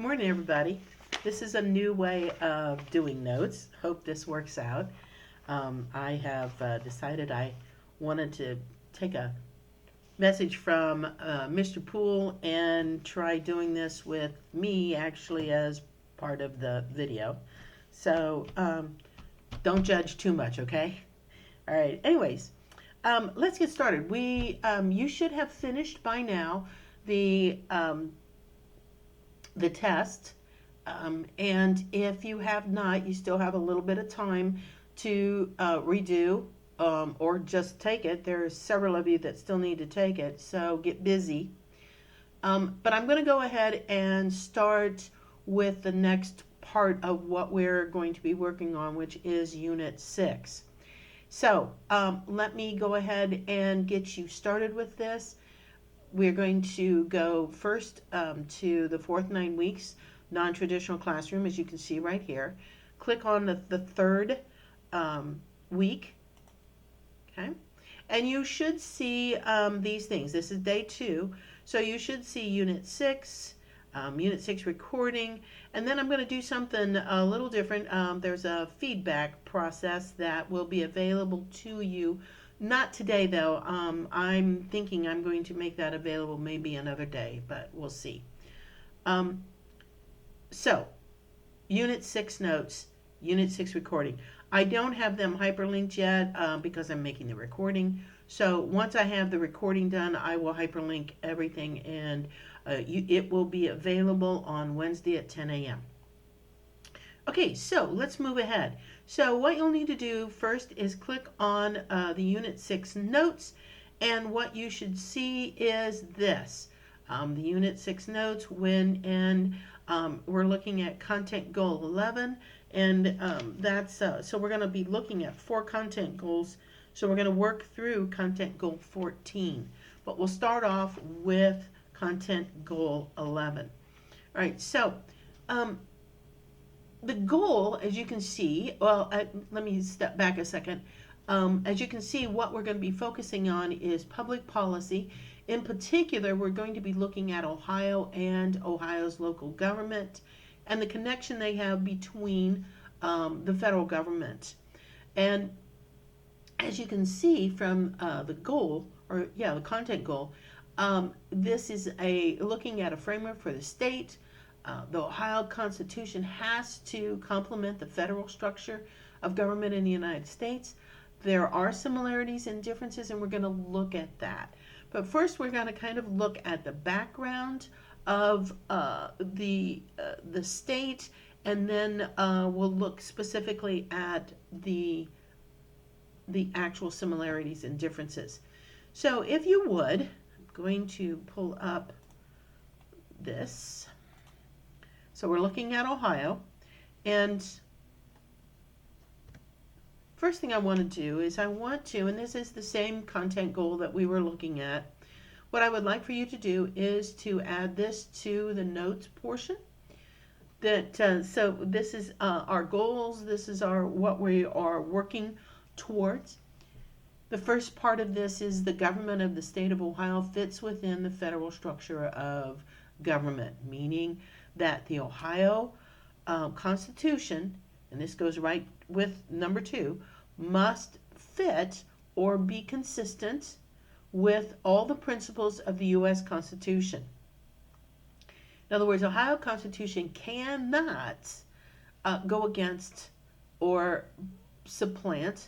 Morning, everybody. This is a new way of doing notes. Hope this works out. I have decided I wanted to take a message from Mr. Poole and try doing this with me actually as part of the video. So don't judge too much, okay? All right. Anyways, let's get started. You should have finished by now the the test. And if you have not, you still have a little bit of time to redo or just take it. There's several of you that still need to take it, so get busy. But I'm going to go ahead and start with the next part of what we're going to be working on, which is Unit 6. So let me go ahead and get you started with this. We're going to go first to the fourth 9 weeks non-traditional classroom, as you can see right here. Click on the third week, okay? And you should see these things. This is day 2, so you should see Unit 6, Unit 6 recording, and then I'm going to do something a little different. There's a feedback process that will be available to you. Not today, though. I'm thinking I'm going to make that available maybe another day, but we'll see. So, Unit 6 notes, Unit 6 recording. I don't have them hyperlinked yet because I'm making the recording. So once I have the recording done, I will hyperlink everything, and it will be available on Wednesday at 10 a.m. Okay, so let's move ahead. So what you'll need to do first is click on the Unit 6 notes, and what you should see is this. The Unit 6 notes we're looking at Content Goal 11, and so we're going to be looking at 4 content goals. So we're going to work through Content Goal 14, but we'll start off with Content Goal 11. All right, so the goal, as you can see, let me step back a second. As you can see, what we're going to be focusing on is public policy. In particular, we're going to be looking at Ohio and Ohio's local government and the connection they have between the federal government. And as you can see from the content goal, this is looking at a framework for the state. The Ohio Constitution has to complement the federal structure of government in the United States. There are similarities and differences, and we're going to look at that. But first, we're going to kind of look at the background of the state, and then we'll look specifically at the actual similarities and differences. So if you would, I'm going to pull up this. So we're looking at Ohio, and first thing I want to do is and this is the same content goal that we were looking at. What I would like for you to do is to add this to the notes portion. So this is our goals. This is what we are working towards. The first part of this is the government of the state of Ohio fits within the federal structure of government, meaning that the Ohio Constitution, and this goes right with number 2, must fit or be consistent with all the principles of the U.S. Constitution. In other words, Ohio Constitution cannot go against or supplant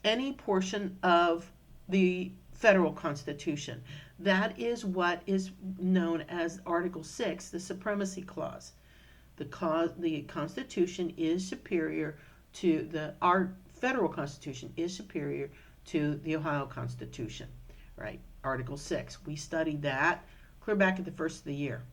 any portion of the federal Constitution. That is what is known as Article 6, the Supremacy Clause. The Constitution is superior to our federal Constitution is superior to the Ohio Constitution, right? Article 6. We studied that clear back at the first of the year.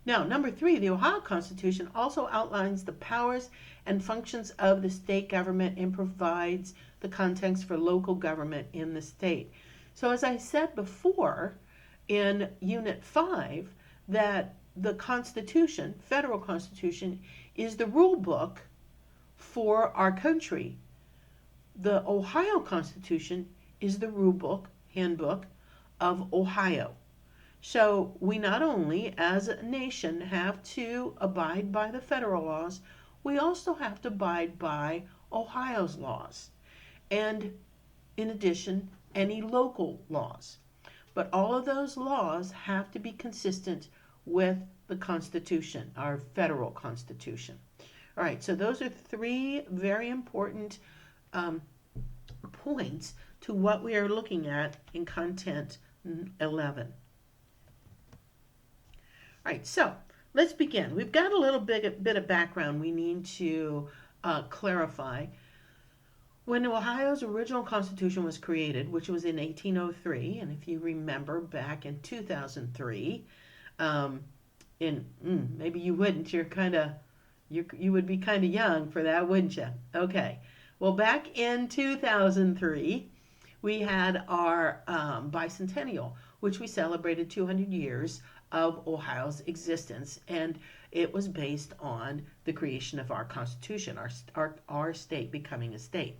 Now, number 3, the Ohio Constitution also outlines the powers and functions of the state government and provides the context for local government in the state. So as I said before in Unit 5, that the Constitution, federal Constitution, is the rule book for our country. The Ohio Constitution is the rule book, handbook of Ohio. So we not only, as a nation, have to abide by the federal laws, we also have to abide by Ohio's laws. And in addition, any local laws. But all of those laws have to be consistent with the Constitution, our federal Constitution. All right, so those are three very important um, points to what we are looking at in Content 11. All right, so let's begin. We've got a little bit of background we need to clarify. When Ohio's original constitution was created, which was in 1803, and if you remember back in 2003, maybe you wouldn't. You would be kind of young for that, wouldn't you? Okay. Well, back in 2003, we had our bicentennial, which we celebrated 200 years of Ohio's existence, and it was based on the creation of our Constitution, our state becoming a state.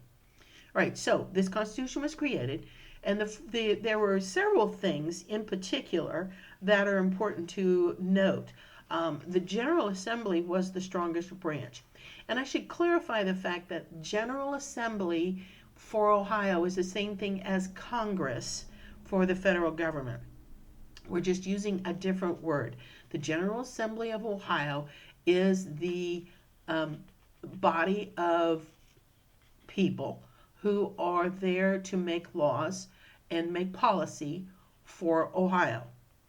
All right, so this Constitution was created, and there were several things in particular that are important to note. The General Assembly was the strongest branch. And I should clarify the fact that General Assembly for Ohio is the same thing as Congress for the federal government. We're just using a different word. The General Assembly of Ohio is the body of people who are there to make laws and make policy for Ohio.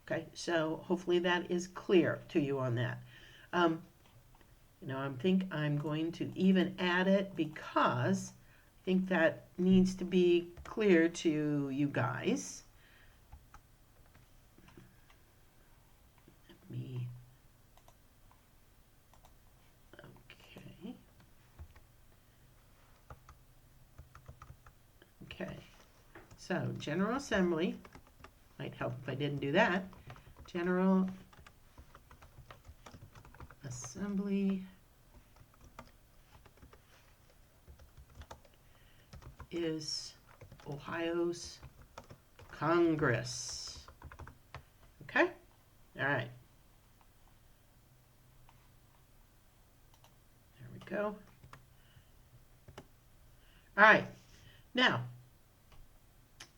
Okay, so hopefully that is clear to you on that. I think I'm going to even add it because I think that needs to be clear to you guys. Let me. Okay. Okay. So General Assembly, might help if I didn't do that. General Assembly is Ohio's Congress. Okay? All right. There we go. All right. Now,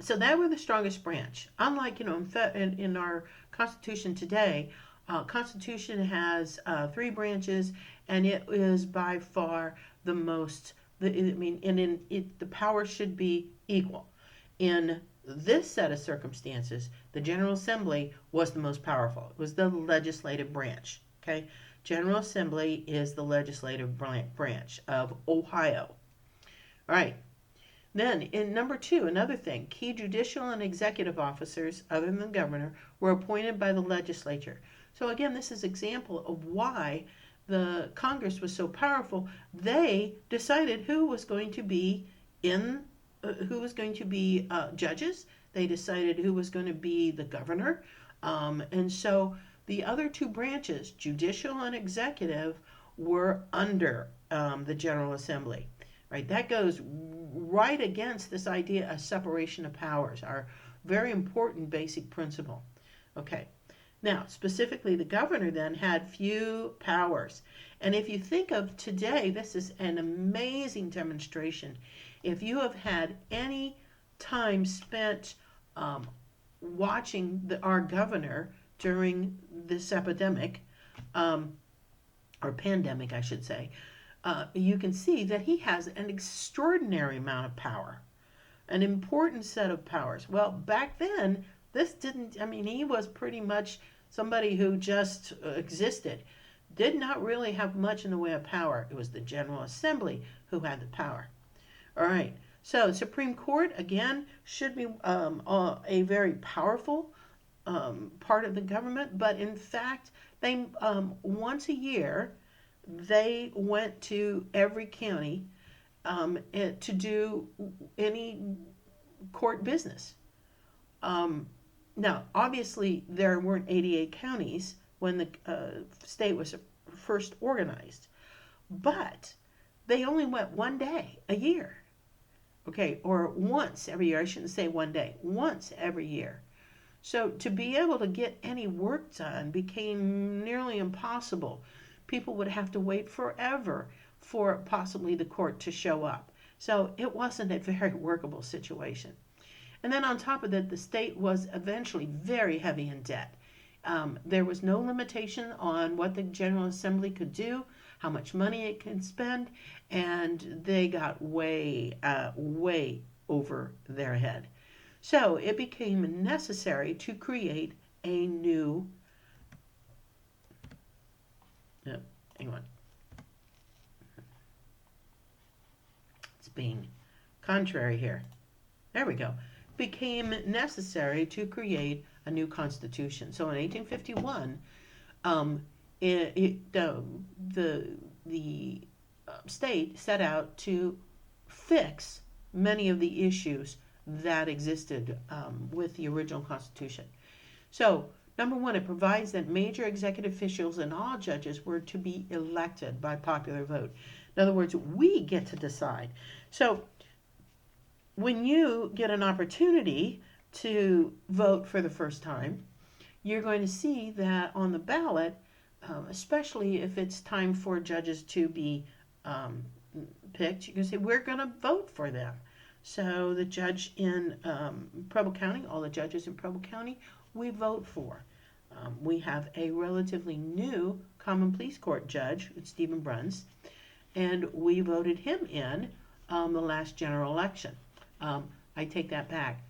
so that were the strongest branch. Unlike, in our Constitution today, Constitution has 3 branches, and it is by far the most. The power should be equal. In this set of circumstances, the General Assembly was the most powerful. It was the legislative branch. Okay, General Assembly is the legislative branch of Ohio. All right. Then, in number 2, another thing, key judicial and executive officers, other than the governor, were appointed by the legislature. So again, this is an example of why the Congress was so powerful. They decided who was going to be judges. They decided who was going to be the governor. And so the other 2 branches, judicial and executive, were under the General Assembly. Right, that goes right against this idea of separation of powers, our very important basic principle. Okay, now specifically the governor then had few powers. And if you think of today, this is an amazing demonstration. If you have had any time spent watching our governor during this epidemic, or pandemic I should say, you can see that he has an extraordinary amount of power, an important set of powers. Well, back then, he was pretty much somebody who just existed, did not really have much in the way of power. It was the General Assembly who had the power. All right, so the Supreme Court, again, should be a very powerful part of the government, but in fact, they once a year, they went to every county to do any court business. Now, obviously, there weren't 88 counties when the state was first organized, but they only went one day a year. Okay, or once every year. I shouldn't say one day, once every year. So to be able to get any work done became nearly impossible. People would have to wait forever for possibly the court to show up. So it wasn't a very workable situation. And then on top of that, the state was eventually very heavy in debt. There was no limitation on what the General Assembly could do, how much money it can spend, and they got way over their head. So it became necessary to create a new, no, hang on, it's being contrary here. There we go. Became necessary to create a new constitution. So in 1851, the state set out to fix many of the issues that existed with the original Constitution. So, number one, it provides that major executive officials and all judges were to be elected by popular vote. In other words, we get to decide. So, when you get an opportunity to vote for the first time, you're going to see that on the ballot, especially if it's time for judges to be picked, you can say, we're going to vote for them. So the judge in Preble County, all the judges in Preble County, we vote for. We have a relatively new Common Pleas Court judge, Stephen Bruns, and we voted him in the last general election. I take that back.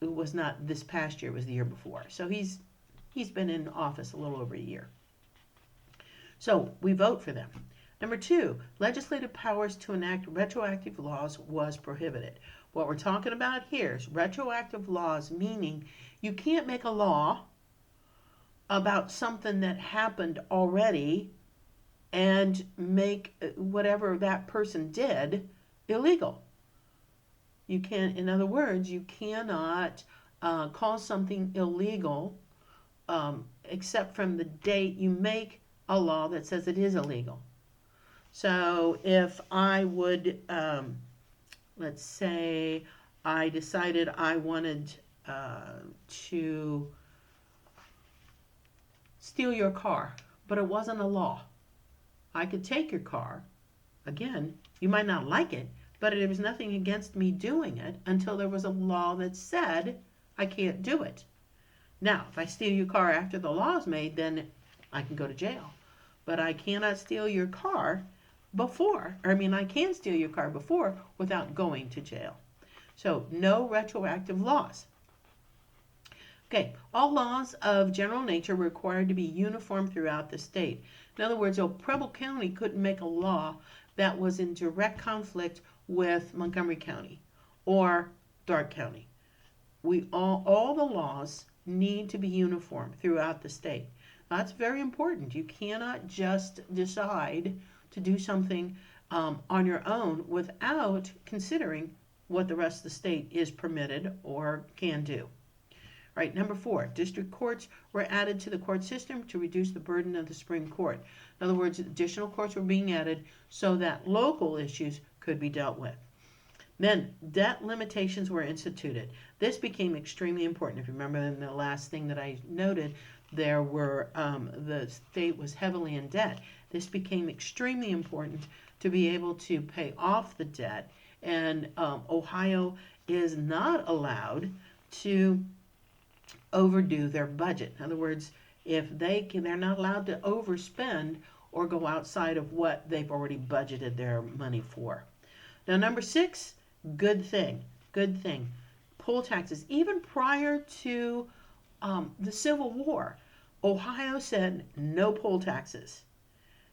It was not this past year, it was the year before. So he's been in office a little over a year. So we vote for them. Number two, legislative powers to enact retroactive laws was prohibited. What we're talking about here is retroactive laws, meaning you can't make a law about something that happened already and make whatever that person did illegal. You can't, in other words, you cannot call something illegal except from the date you make a law that says it is illegal. So if I would, let's say I decided I wanted to steal your car, but it wasn't a law. I could take your car. Again, you might not like it, but there was nothing against me doing it until there was a law that said I can't do it. Now, if I steal your car after the law is made, then I can go to jail. But I cannot steal your car before. I can steal your car before without going to jail. So, no retroactive laws. Okay, all laws of general nature were required to be uniform throughout the state. In other words, Preble County couldn't make a law that was in direct conflict with Montgomery County or Darke County. All the laws need to be uniform throughout the state. That's very important. You cannot just decide to do something on your own without considering what the rest of the state is permitted or can do. Right, number four, district courts were added to the court system to reduce the burden of the Supreme Court. In other words, additional courts were being added so that local issues could be dealt with. Then, debt limitations were instituted. This became extremely important. If you remember in the last thing that I noted, the state was heavily in debt. This became extremely important to be able to pay off the debt, and Ohio is not allowed to overdo their budget. In other words, if they're not allowed to overspend or go outside of what they've already budgeted their money for. Now, number six, good thing. Poll taxes. Even prior to the Civil War, Ohio said no poll taxes.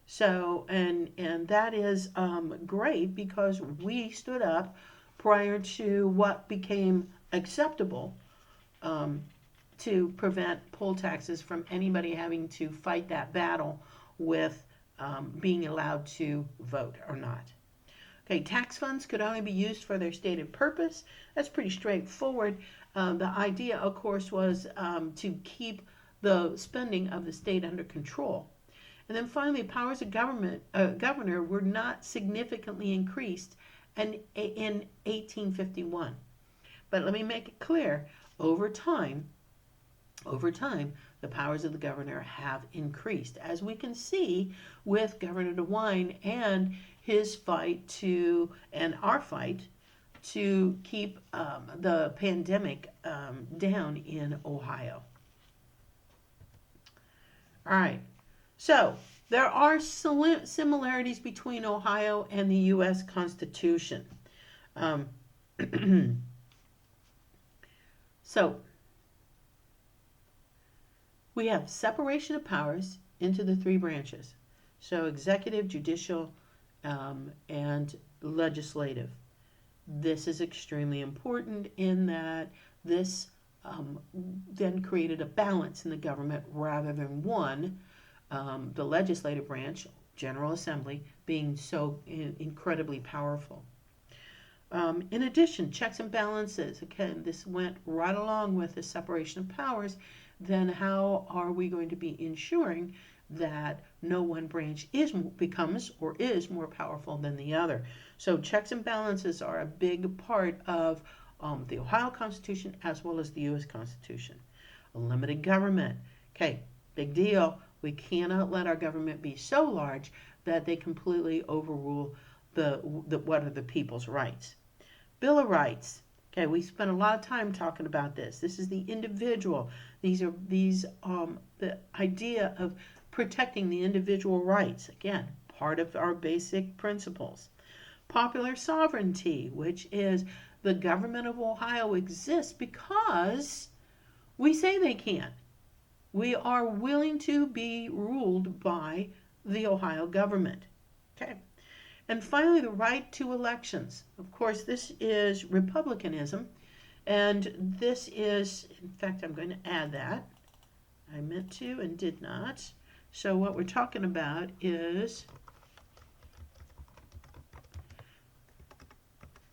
So, and that is great because we stood up prior to what became acceptable to prevent poll taxes from anybody having to fight that battle with being allowed to vote or not. Okay, tax funds could only be used for their stated purpose. That's pretty straightforward. The idea, of course, was to keep the spending of the state under control. And then finally, powers of governor were not significantly increased in 1851. But let me make it clear, over time, over time, the powers of the governor have increased, as we can see with Governor DeWine and his fight and our fight to keep the pandemic down in Ohio. All right, so there are similarities between Ohio and the U.S. Constitution. Um, so we have separation of powers into the three branches. So executive, judicial, and legislative. This is extremely important in that this then created a balance in the government rather than one, the legislative branch, General Assembly, being so incredibly powerful. In addition, checks and balances. Again, this went right along with the separation of powers. Then how are we going to be ensuring that no one branch becomes or is more powerful than the other? So checks and balances are a big part of the Ohio Constitution as well as the U.S. Constitution. A limited government. Okay, big deal. We cannot let our government be so large that they completely overrule what are the people's rights. Bill of Rights. Okay, we spent a lot of time talking about this. This is the individual. These are the idea of protecting the individual rights. Again, part of our basic principles. Popular sovereignty, which is the government of Ohio exists because we say they can. We are willing to be ruled by the Ohio government. Okay. And finally, the right to elections. Of course, this is republicanism, and this is, in fact, I'm going to add that. I meant to and did not. So what we're talking about is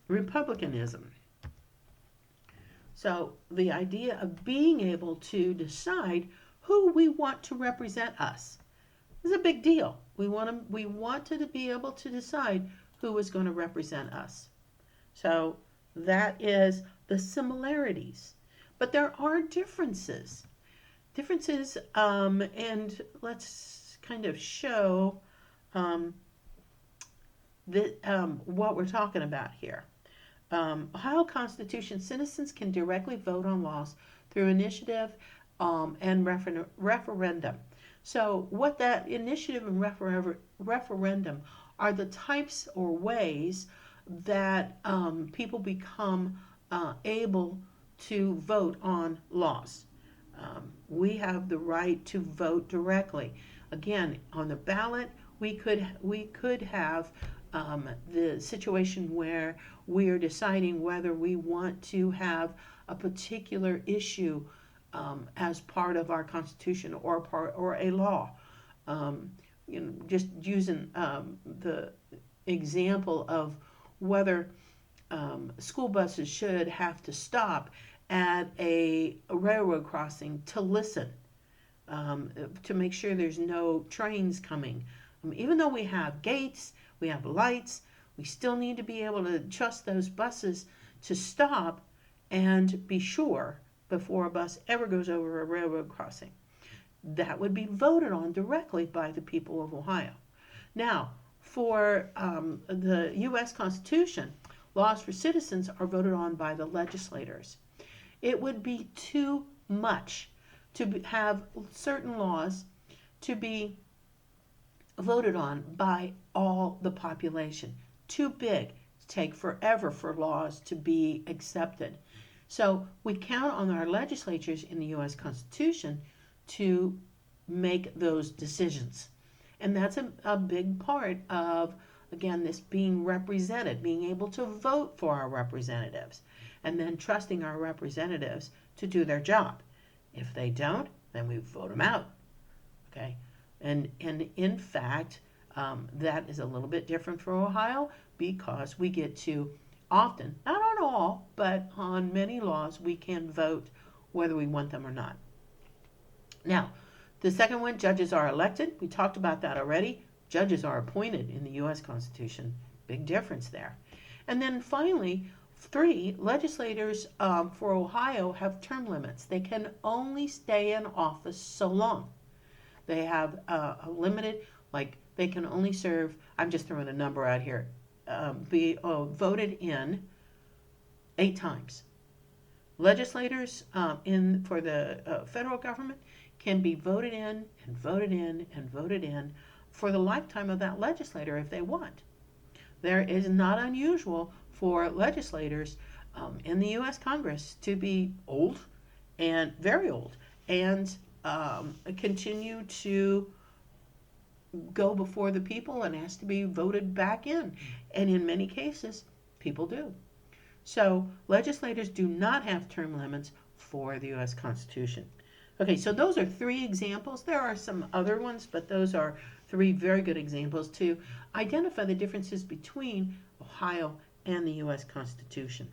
republicanism. So the idea of being able to decide who we want to represent us is a big deal. We wanted to be able to decide who was going to represent us. So that is the similarities. But there are differences. And let's kind of show what we're talking about here. Ohio Constitution, citizens can directly vote on laws through initiative and referendum. So what that initiative and referendum are the types or ways that people become able to vote on laws. We have the right to vote directly. Again, on the ballot, we could have the situation where we are deciding whether we want to have a particular issue as part of our Constitution or a law. Just using the example of whether school buses should have to stop at a railroad crossing to listen, to make sure there's no trains coming. Even though we have gates, we have lights, we still need to be able to trust those buses to stop and be sure before a bus ever goes over a railroad crossing. That would be voted on directly by the people of Ohio. Now, for the U.S. Constitution, laws for citizens are voted on by the legislators. It would be too much to have certain laws to be voted on by all the population. Too big, take forever for laws to be accepted. So we count on our legislatures in the U.S. Constitution to make those decisions. And that's a big part of, again, this being represented, being able to vote for our representatives, and then trusting our representatives to do their job. If they don't, then we vote them out. Okay? And in fact, that is a little bit different for Ohio because we get to often, not on all, but on many laws, we can vote whether we want them or not. Now, the second one, judges are elected. We talked about that already. Judges are appointed in the U.S. Constitution. Big difference there. And then finally, Three, legislators for Ohio have term limits. They can only stay in office so long. They have a limited, like they can only serve, I'm just throwing a number out here, be voted in 8 times. Legislators for the federal government can be voted in and voted in and voted in for the lifetime of that legislator if they want. There is not unusual for legislators in the U.S. Congress to be old and very old and continue to go before the people and ask to be voted back in. And in many cases, people do. So legislators do not have term limits for the U.S. Constitution. Okay, so those are 3 examples. There are some other ones, but those are 3 very good examples to identify the differences between Ohio and the U.S. Constitution.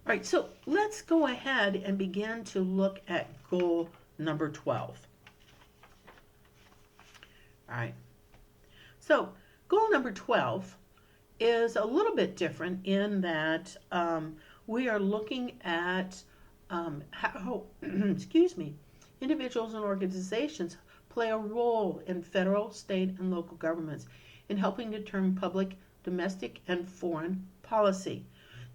All right, so let's go ahead and begin to look at goal number 12. All right, so goal number 12 is a little bit different in that we are looking at how excuse me, individuals and organizations play a role in federal, state, and local governments in helping determine public, domestic, and foreign policy.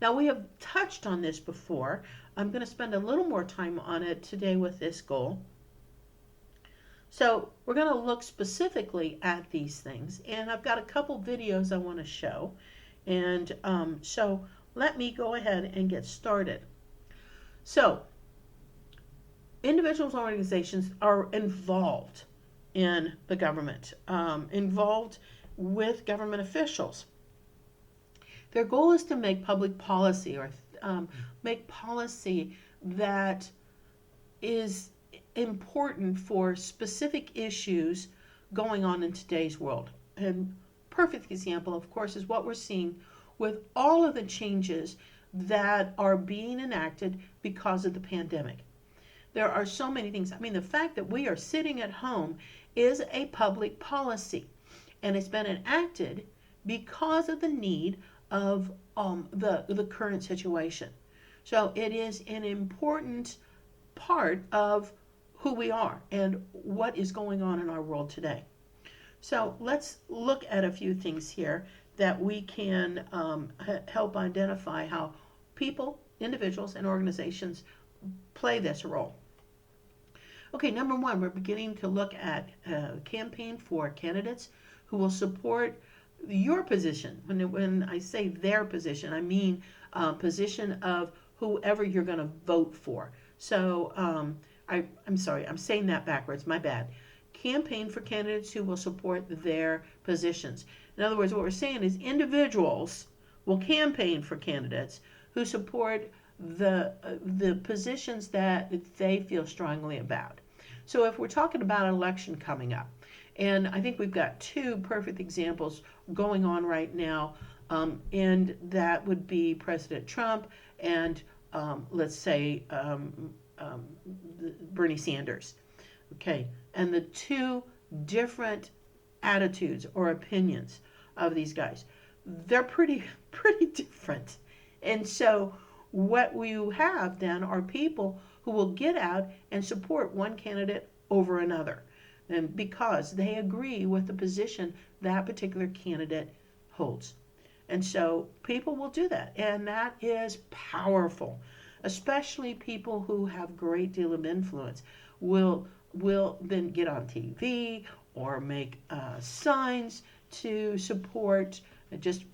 Now, we have touched on this before. I'm going to spend a little more time on it today with this goal. So we're going to look specifically at these things, and I've got a couple videos I want to show, and so let me go ahead and get started. So individuals and organizations are involved in the government, involved with government officials. Their goal is to make public policy or make policy that is important for specific issues going on in today's world. And perfect example, of course, is what we're seeing with all of the changes that are being enacted because of the pandemic. There are so many things. I mean, the fact that we are sitting at home is a public policy, and it's been enacted because of the need of the current situation. So it is an important part of who we are and what is going on in our world today. So let's look at a few things here that we can help identify how people, individuals, and organizations play this role. Okay, number 1, we're beginning to look at a campaign for candidates who will support your position. When I say their position, I mean position of whoever you're going to vote for. So I'm sorry, I'm saying that backwards, my bad. Campaign for candidates who will support their positions. In other words, what we're saying is individuals will campaign for candidates who support the positions that they feel strongly about. So if we're talking about an election coming up, and I think we've got 2 perfect examples going on right now, and that would be President Trump and let's say Bernie Sanders. Okay, and the 2 different attitudes or opinions of these guys, they're pretty different. And so what we have then are people who will get out and support one candidate over another, and because they agree with the position that particular candidate holds. And so people will do that, and that is powerful. Especially people who have a great deal of influence will then get on TV or make signs to support, just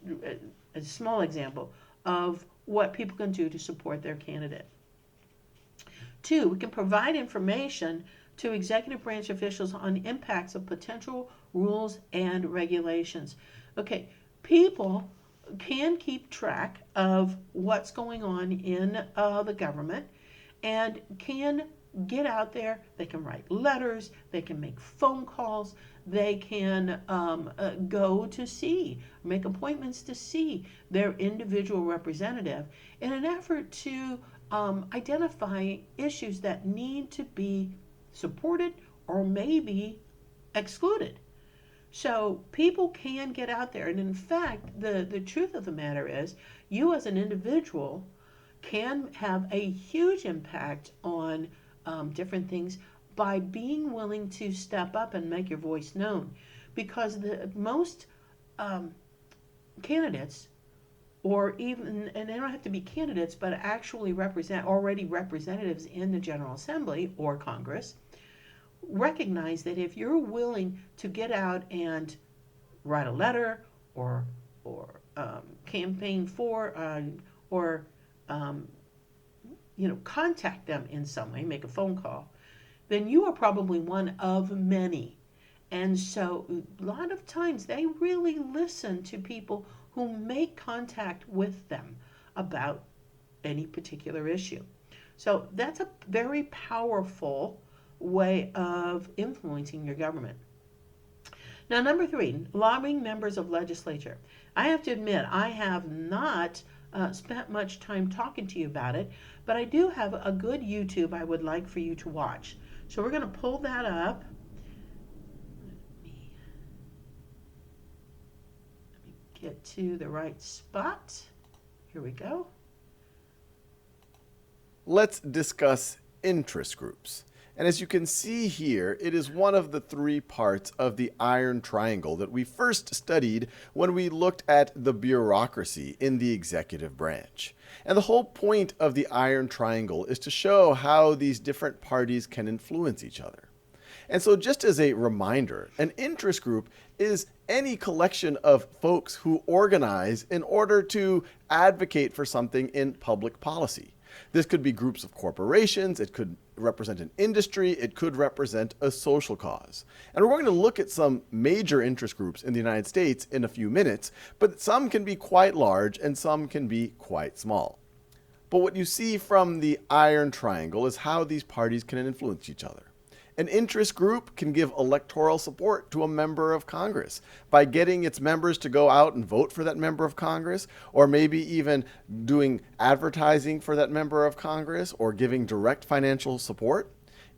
a small example of what people can do to support their candidate. 2, we can provide information to executive branch officials on impacts of potential rules and regulations. Okay, people can keep track of what's going on in the government and can get out there. They can write letters, they can make phone calls, they can go to see, make appointments to see their individual representative in an effort to identify issues that need to be supported or maybe excluded. So people can get out there. And in fact, the truth of the matter is, you as an individual can have a huge impact on different things by being willing to step up and make your voice known. Because the most um, candidates, or even, and they don't have to be candidates, but actually represent already representatives in the General Assembly or Congress, recognize that if you're willing to get out and write a letter or campaign for or um, contact them in some way, make a phone call, then you are probably one of many. And so a lot of times they really listen to people who make contact with them about any particular issue. So that's a very powerful way of influencing your government. Now, number 3, lobbying members of legislature. I have to admit, I have not spent much time talking to you about it, but I do have a good YouTube I would like for you to watch. So we're going to pull that up. Let me get to the right spot. Here we go. Let's discuss interest groups. And as you can see here, it is one of the 3 parts of the iron triangle that we first studied when we looked at the bureaucracy in the executive branch. And the whole point of the iron triangle is to show how these different parties can influence each other. And so just as a reminder, an interest group is any collection of folks who organize in order to advocate for something in public policy. This could be groups of corporations, it could represent an industry, it could represent a social cause. And we're going to look at some major interest groups in the United States in a few minutes, but some can be quite large and some can be quite small. But what you see from the iron triangle is how these parties can influence each other. An interest group can give electoral support to a member of Congress by getting its members to go out and vote for that member of Congress, or maybe even doing advertising for that member of Congress, or giving direct financial support.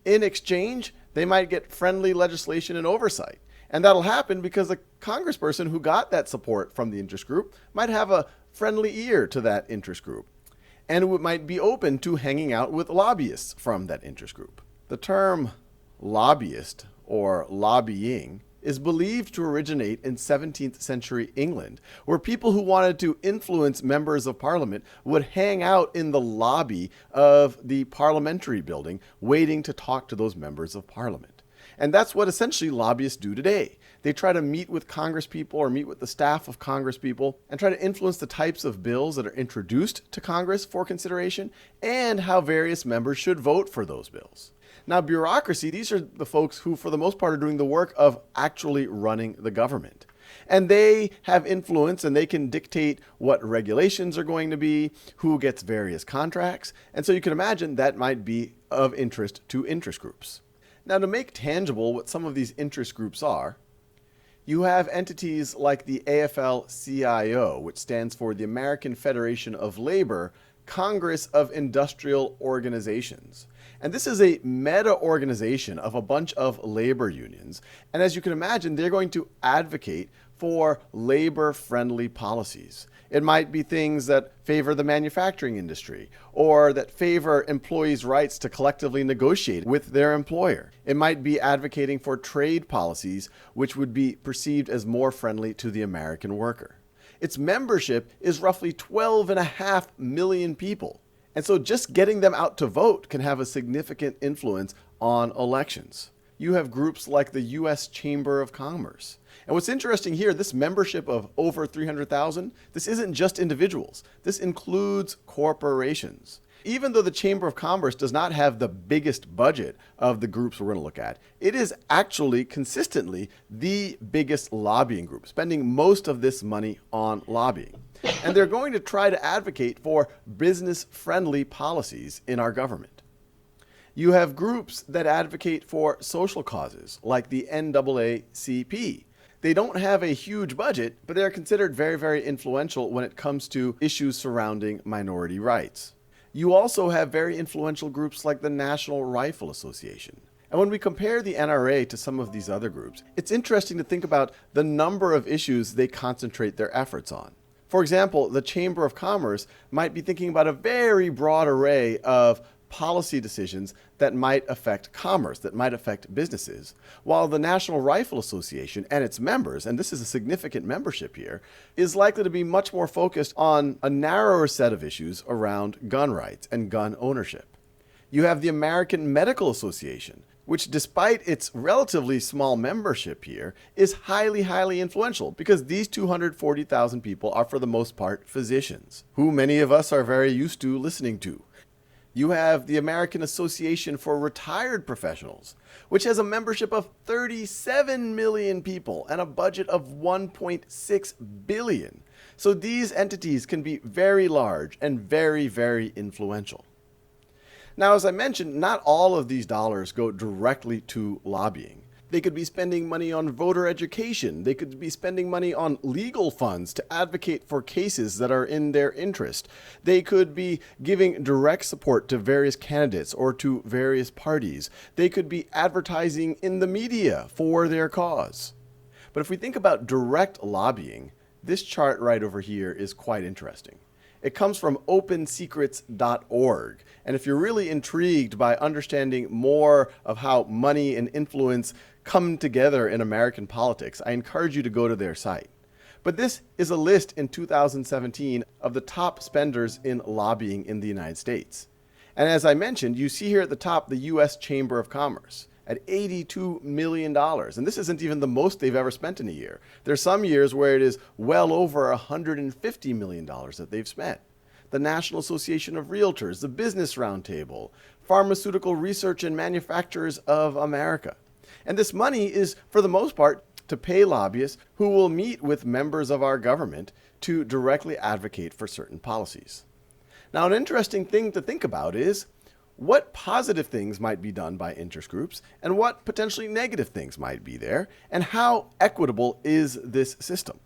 In exchange, they might get friendly legislation and oversight. And that'll happen because a congressperson who got that support from the interest group might have a friendly ear to that interest group, and it might be open to hanging out with lobbyists from that interest group. The term lobbyist or lobbying is believed to originate in 17th century England, where people who wanted to influence members of parliament would hang out in the lobby of the parliamentary building waiting to talk to those members of parliament. And that's what essentially lobbyists do today. They try to meet with congresspeople or meet with the staff of congresspeople and try to influence the types of bills that are introduced to Congress for consideration and how various members should vote for those bills. Now, bureaucracy, these are the folks who, for the most part, are doing the work of actually running the government. And they have influence and they can dictate what regulations are going to be, who gets various contracts. And so you can imagine that might be of interest to interest groups. Now, to make tangible what some of these interest groups are, you have entities like the AFL-CIO, which stands for the American Federation of Labor, Congress of Industrial Organizations. And this is a meta-organization of a bunch of labor unions. And as you can imagine, they're going to advocate for labor-friendly policies. It might be things that favor the manufacturing industry or that favor employees' rights to collectively negotiate with their employer. It might be advocating for trade policies which would be perceived as more friendly to the American worker. Its membership is roughly 12.5 million people. And so just getting them out to vote can have a significant influence on elections. You have groups like the U.S. Chamber of Commerce. And what's interesting here, this membership of over 300,000, this isn't just individuals. This includes corporations. Even though the Chamber of Commerce does not have the biggest budget of the groups we're going to look at, it is actually consistently the biggest lobbying group, spending most of this money on lobbying. And they're going to try to advocate for business-friendly policies in our government. You have groups that advocate for social causes, like the NAACP. They don't have a huge budget, but they're considered very, very influential when it comes to issues surrounding minority rights. You also have very influential groups like the National Rifle Association. And when we compare the NRA to some of these other groups, it's interesting to think about the number of issues they concentrate their efforts on. For example, the Chamber of Commerce might be thinking about a very broad array of policy decisions that might affect commerce, that might affect businesses, while the National Rifle Association and its members, and this is a significant membership here, is likely to be much more focused on a narrower set of issues around gun rights and gun ownership. You have the American Medical Association, which despite its relatively small membership here, is highly, highly influential because these 240,000 people are for the most part physicians, who many of us are very used to listening to. You have the American Association for Retired Professionals, which has a membership of 37 million people and a budget of 1.6 billion. So these entities can be very large and very, very influential. Now, as I mentioned, not all of these dollars go directly to lobbying. They could be spending money on voter education. They could be spending money on legal funds to advocate for cases that are in their interest. They could be giving direct support to various candidates or to various parties. They could be advertising in the media for their cause. But if we think about direct lobbying, this chart right over here is quite interesting. It comes from opensecrets.org. And if you're really intrigued by understanding more of how money and influence come together in American politics, I encourage you to go to their site. But this is a list in 2017 of the top spenders in lobbying in the United States. And as I mentioned, you see here at the top the U.S. Chamber of Commerce at $82 million. And this isn't even the most they've ever spent in a year. There's some years where it is well over $150 million that they've spent. The National Association of Realtors, the Business Roundtable, Pharmaceutical Research and Manufacturers of America. And this money is, for the most part, to pay lobbyists who will meet with members of our government to directly advocate for certain policies. Now, an interesting thing to think about is what positive things might be done by interest groups and what potentially negative things might be there, and how equitable is this system.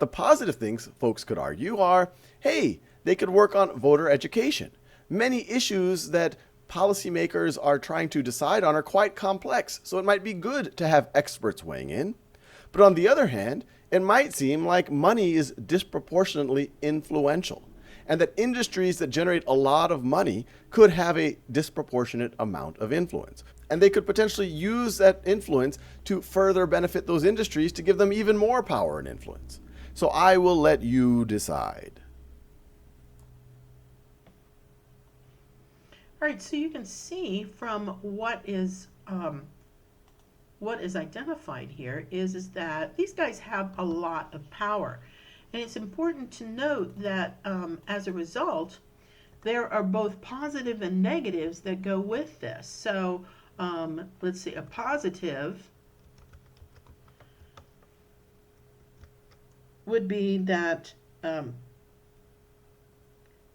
The positive things, folks could argue, are, hey, they could work on voter education. Many issues that policymakers are trying to decide on are quite complex, so it might be good to have experts weighing in. But on the other hand, it might seem like money is disproportionately influential, and that industries that generate a lot of money could have a disproportionate amount of influence. And they could potentially use that influence to further benefit those industries to give them even more power and influence. So I will let you decide. All right, so you can see from what is identified here is that these guys have a lot of power. And it's important to note that as a result, there are both positive and negatives that go with this. So let's see, a positive would be that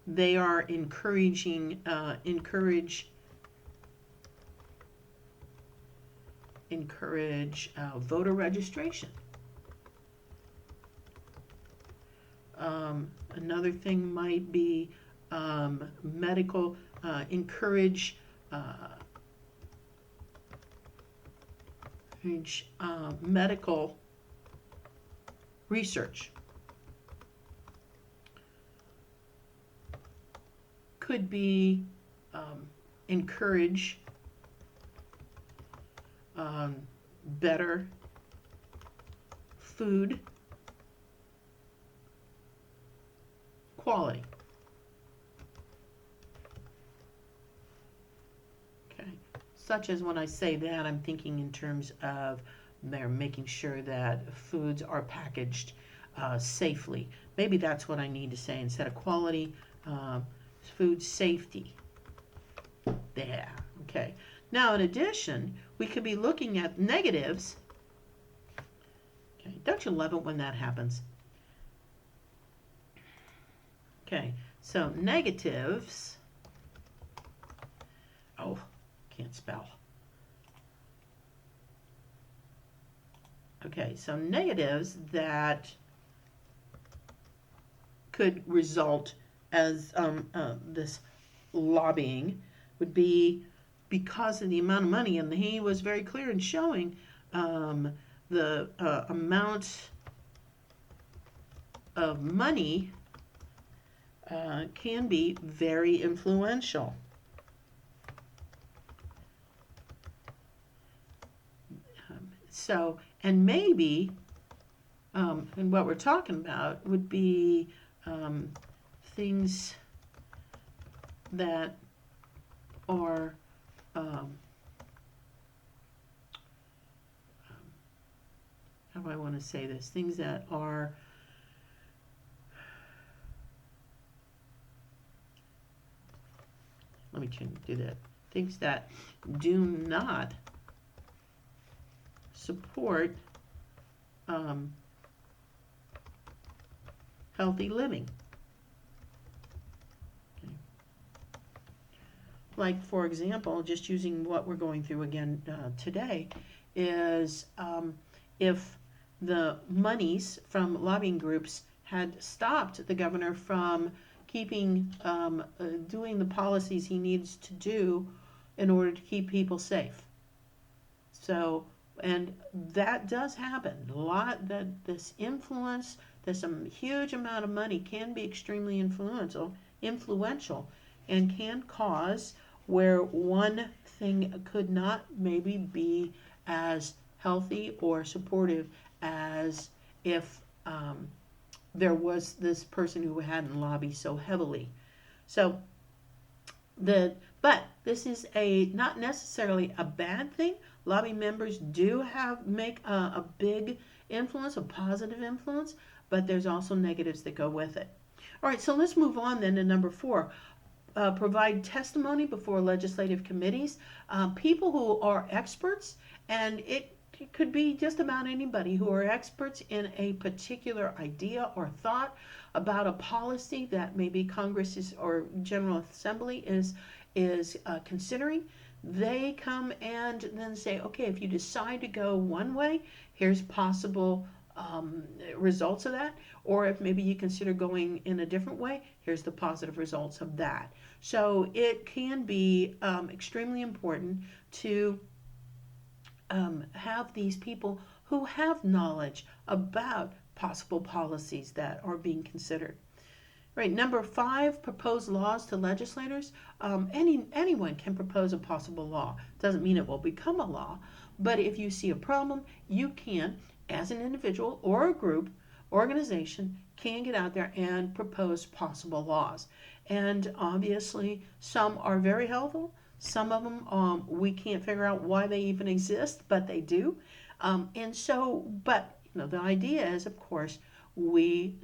they are encourage voter registration. Another thing might be medical, encourage medical research. Could be encourage better food quality. Okay, such as when I say that, I'm thinking in terms of they're making sure that foods are packaged safely. Maybe that's what I need to say instead of quality. Food safety. There. Okay. Now, in addition, we could be looking at negatives. Okay. Don't you love it when that happens? Okay. So negatives. Oh, can't spell. Okay. So negatives that could result as this lobbying would be because of the amount of money, and he was very clear in showing the amount of money can be very influential. So, and maybe, and what we're talking about would be things that are how do I want to say this? Things that are let me do that. Things that do not support healthy living. Okay. Like, for example, just using what we're going through again today, is if the monies from lobbying groups had stopped the governor from keeping doing the policies he needs to do in order to keep people safe. So, and that does happen a lot. That this influence, this huge amount of money can be extremely influential, and can cause where one thing could not maybe be as healthy or supportive as if there was this person who hadn't lobbied so heavily. So but this is not necessarily a bad thing. Lobby members do make a big influence, a positive influence, but there's also negatives that go with it. All right, so let's move on then to number 4. Provide testimony before legislative committees. People who are experts, and it could be just about anybody, who are experts in a particular idea or thought about a policy that maybe Congress or General Assembly is considering. They come and then say, okay, if you decide to go one way, here's possible results of that. Or if maybe you consider going in a different way, here's the positive results of that. So it can be extremely important to have these people who have knowledge about possible policies that are being considered. Right, number 5, propose laws to legislators. Anyone can propose a possible law. Doesn't mean it will become a law, but if you see a problem, you can, as an individual or a group, organization, can get out there and propose possible laws. And obviously, some are very helpful. Some of them we can't figure out why they even exist, but they do. And so, but the idea is, of course, we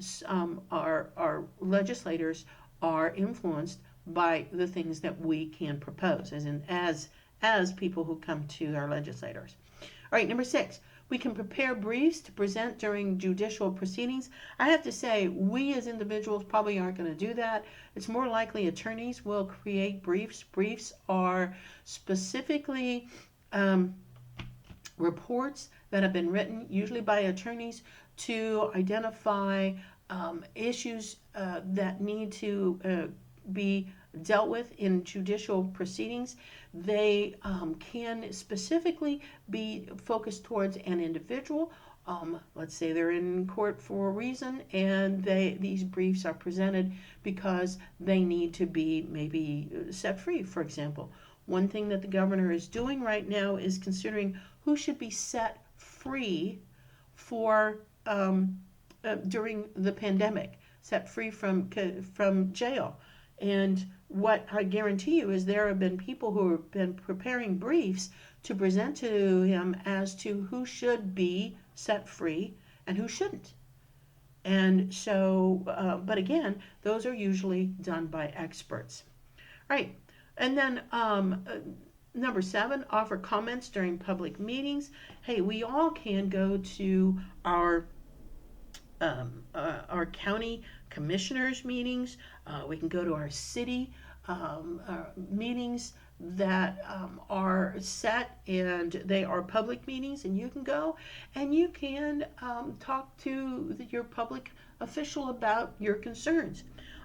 our legislators are influenced by the things that we can propose, as people who come to our legislators. All right, number 6, we can prepare briefs to present during judicial proceedings. I have to say, we as individuals probably aren't going to do that. It's more likely attorneys will create briefs. Briefs are specifically reports that have been written, usually by attorneys, to identify issues that need to be dealt with in judicial proceedings. They can specifically be focused towards an individual. Let's say they're in court for a reason, and these briefs are presented because they need to be maybe set free, for example. One thing that the governor is doing right now is considering who should be set free for during the pandemic, set free from jail. And what I guarantee you is there have been people who have been preparing briefs to present to him as to who should be set free and who shouldn't. And so, but again, those are usually done by experts. All right, and then number 7, offer comments during public meetings. Hey, we all can go to our county commissioners meetings. We can go to our city meetings that are set, and they are public meetings, and you can go and you can talk to your public official about your concerns.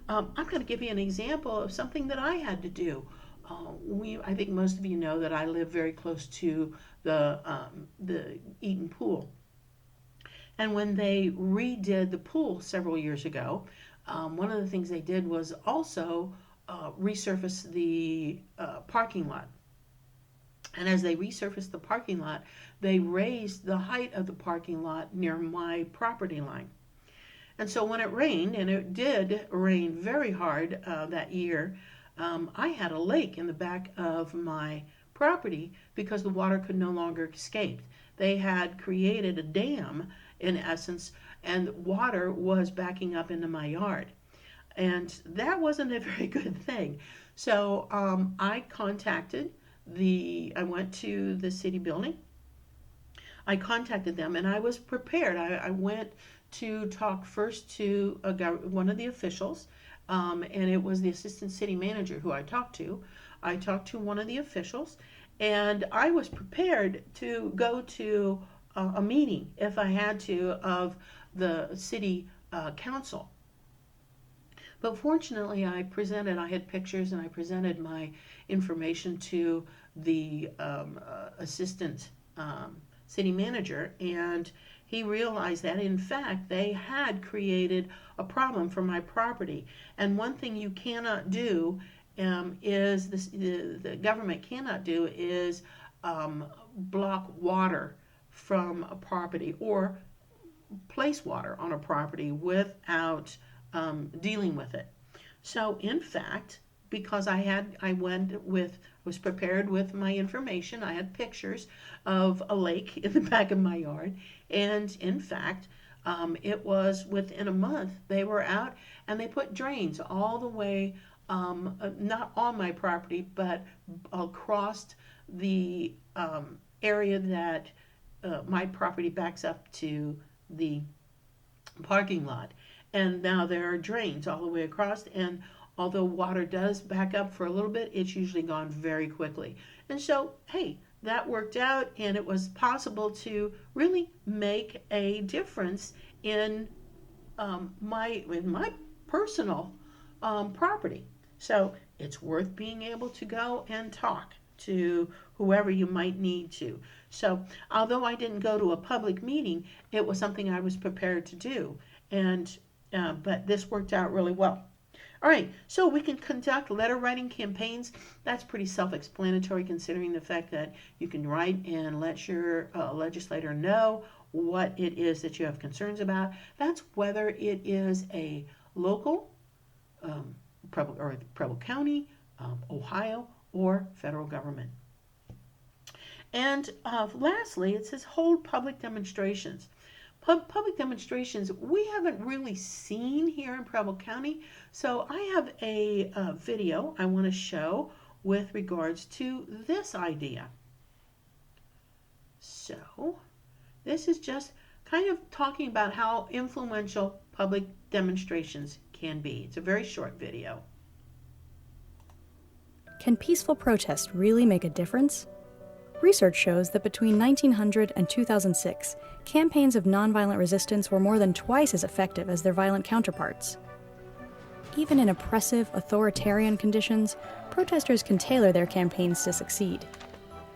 I'm going to give you an example of something that I had to do I think most of you know that I live very close to the Eaton Pool. And when they redid the pool several years ago, one of the things they did was also resurface the parking lot. And as they resurfaced the parking lot, they raised the height of the parking lot near my property line. And so when it rained, and it did rain very hard that year, I had a lake in the back of my property because the water could no longer escape. They had created a dam, in essence, and water was backing up into my yard. And that wasn't a very good thing. So I went to the city building. I contacted them and I was prepared. I went to talk first to one of the officials, and it was the assistant city manager who I talked to. I talked to one of the officials, and I was prepared to go to a meeting, if I had to, of the city council. But fortunately, I had pictures and I presented my information to the assistant city manager, and he realized that in fact they had created a problem for my property. And one thing you cannot do is the government cannot do is block water from a property or place water on a property without dealing with it. So in fact, because I was prepared with my information, I had pictures of a lake in the back of my yard, and in fact, it was within a month they were out and they put drains all the way, not on my property, but across the area that my property backs up to the parking lot. And now there are drains all the way across, and although water does back up for a little bit, it's usually gone very quickly. And so, hey, that worked out, and it was possible to really make a difference in my personal property. So it's worth being able to go and talk to whoever you might need to. So although I didn't go to a public meeting, it was something I was prepared to do, and but this worked out really well. All right, so we can conduct letter writing campaigns. That's pretty self-explanatory, considering the fact that you can write and let your legislator know what it is that you have concerns about. That's whether it is a local, Preble County, Ohio, or federal government. And lastly, it says hold public demonstrations. Public demonstrations we haven't really seen here in Preble County, so I have a video I want to show with regards to this idea. So this is just kind of talking about how influential public demonstrations can be. It's a very short video. Can peaceful protest really make a difference? Research shows that between 1900 and 2006, campaigns of nonviolent resistance were more than twice as effective as their violent counterparts. Even in oppressive, authoritarian conditions, protesters can tailor their campaigns to succeed.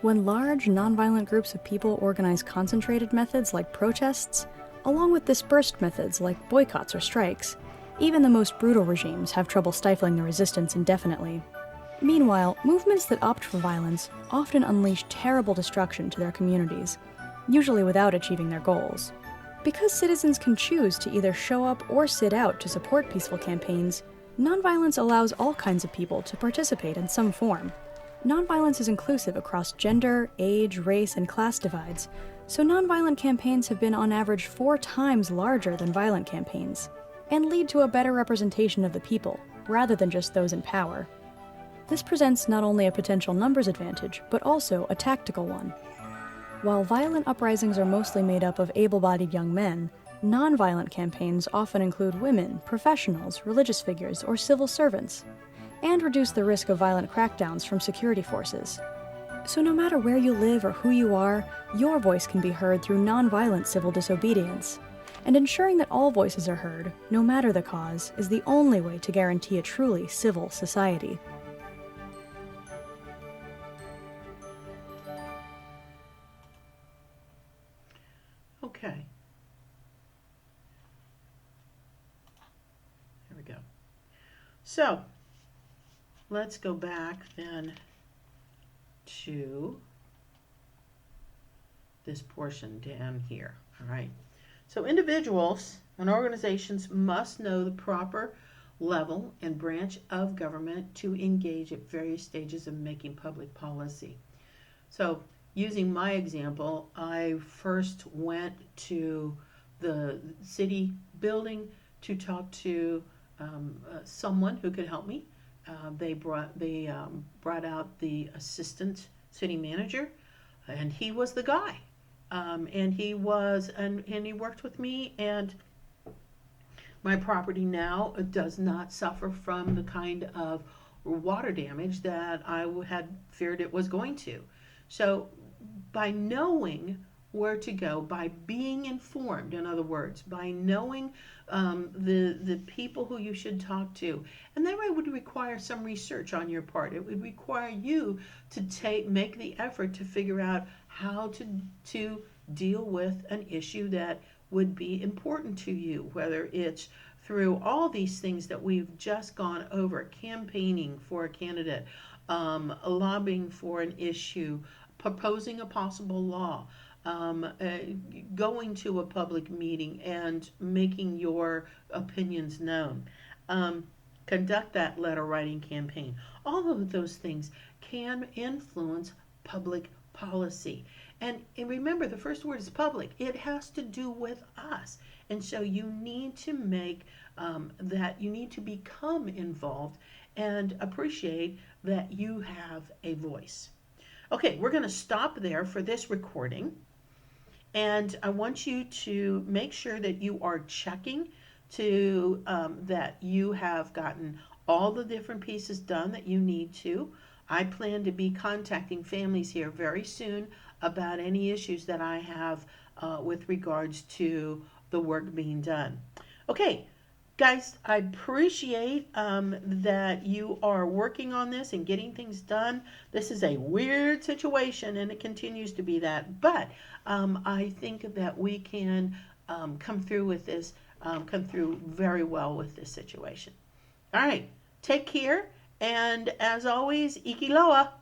When large, nonviolent groups of people organize concentrated methods like protests, along with dispersed methods like boycotts or strikes, even the most brutal regimes have trouble stifling the resistance indefinitely. Meanwhile, movements that opt for violence often unleash terrible destruction to their communities, usually without achieving their goals. Because citizens can choose to either show up or sit out to support peaceful campaigns, nonviolence allows all kinds of people to participate in some form. Nonviolence is inclusive across gender, age, race, and class divides, so nonviolent campaigns have been on average 4 times larger than violent campaigns, and lead to a better representation of the people, rather than just those in power. This presents not only a potential numbers advantage, but also a tactical one. While violent uprisings are mostly made up of able-bodied young men, nonviolent campaigns often include women, professionals, religious figures, or civil servants, and reduce the risk of violent crackdowns from security forces. So no matter where you live or who you are, your voice can be heard through nonviolent civil disobedience. And ensuring that all voices are heard, no matter the cause, is the only way to guarantee a truly civil society. Okay. There we go. So, let's go back then to this portion down here. All right. So individuals and organizations must know the proper level and branch of government to engage at various stages of making public policy. So using my example, I first went to the city building to talk to someone who could help me. They brought out the assistant city manager, and he was the guy. And he worked with me, and my property now does not suffer from the kind of water damage that I had feared it was going to. So by knowing where to go, by being informed, in other words, by knowing the people who you should talk to, and that would require some research on your part. It would require you to make the effort to figure out how to deal with an issue that would be important to you, whether it's through all these things that we've just gone over: campaigning for a candidate, lobbying for an issue, proposing a possible law, going to a public meeting and making your opinions known, conduct that letter writing campaign. All of those things can influence public policy. And remember, the first word is public. It has to do with us. And so you need to make you need to become involved and appreciate that you have a voice. Okay, we're going to stop there for this recording. And I want you to make sure that you are checking to that you have gotten all the different pieces done that you need to. I plan to be contacting families here very soon about any issues that I have with regards to the work being done. Okay, guys, I appreciate that you are working on this and getting things done. This is a weird situation, and it continues to be that. But I think that we can come through with this, come through very well with this situation. All right, take care. And as always, Iki Loa.